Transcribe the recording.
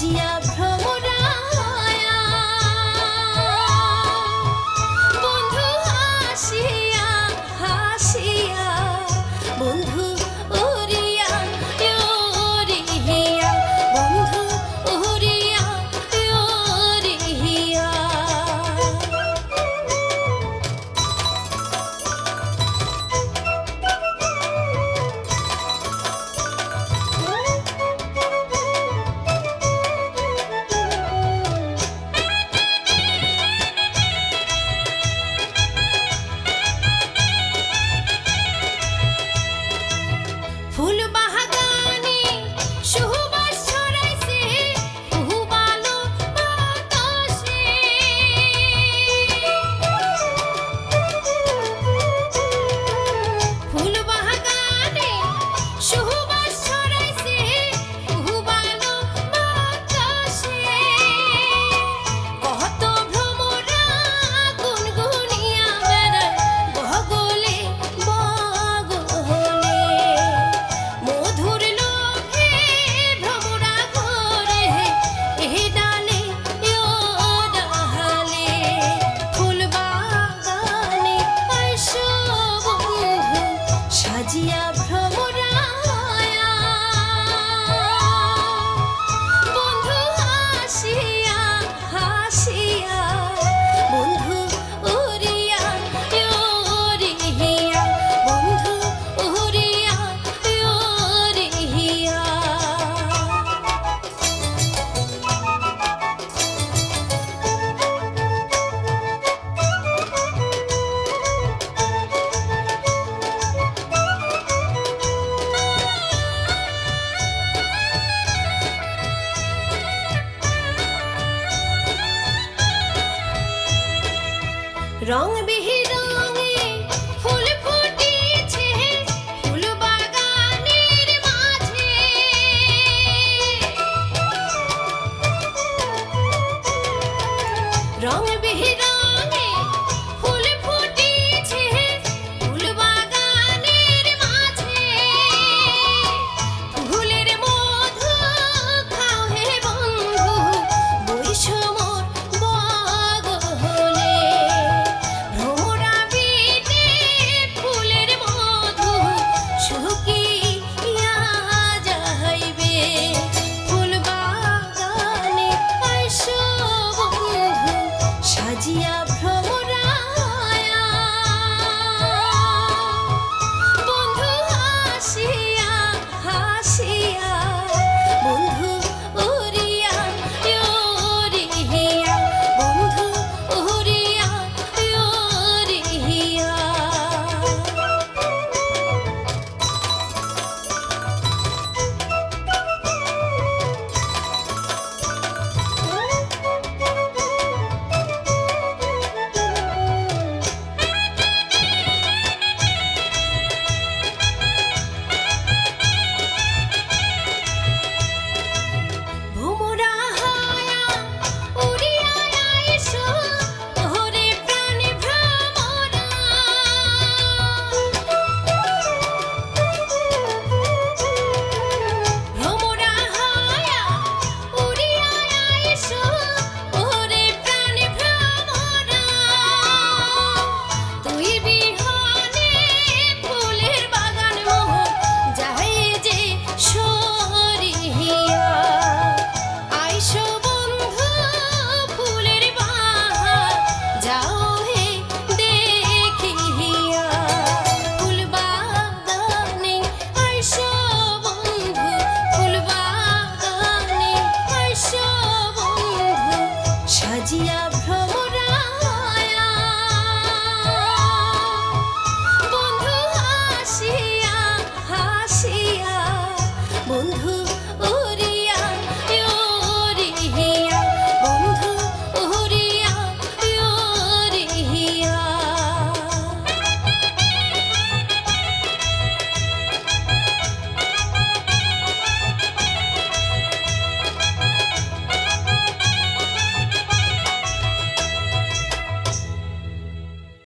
সাজিয়া ভ্রমরায়া বন্ধু হাসিয়া হাসিয়া বন্ধু উড়িয়া উড়িয়া বন্ধু উড়িয়া উড়িয়া ফুল বাগানে সুবাস ছড়াইছে উহুবালো বাতাসে ফুল বাগানে সুবাস ছড়াইছে উহুবালো বাতাসে কত ভ্রমরা গুনগুনিয়া বেড়ায় বগলে বগলে মধুর লোভে ভ্রমরা ঘরে এ ডালে ও ডালে ফুল বাগানে আইসো বন্ধু সাজিয়া ভ্রমরায়া বন্ধু হাসিয়া হাসিয়া বন্ধু উড়িয়া উড়িয়া বন্ধু উড়িয়া উড়িয়া রং বিরঙে ফুল ফুটিছে ফুল বাগানের মাঝে রং বিরঙে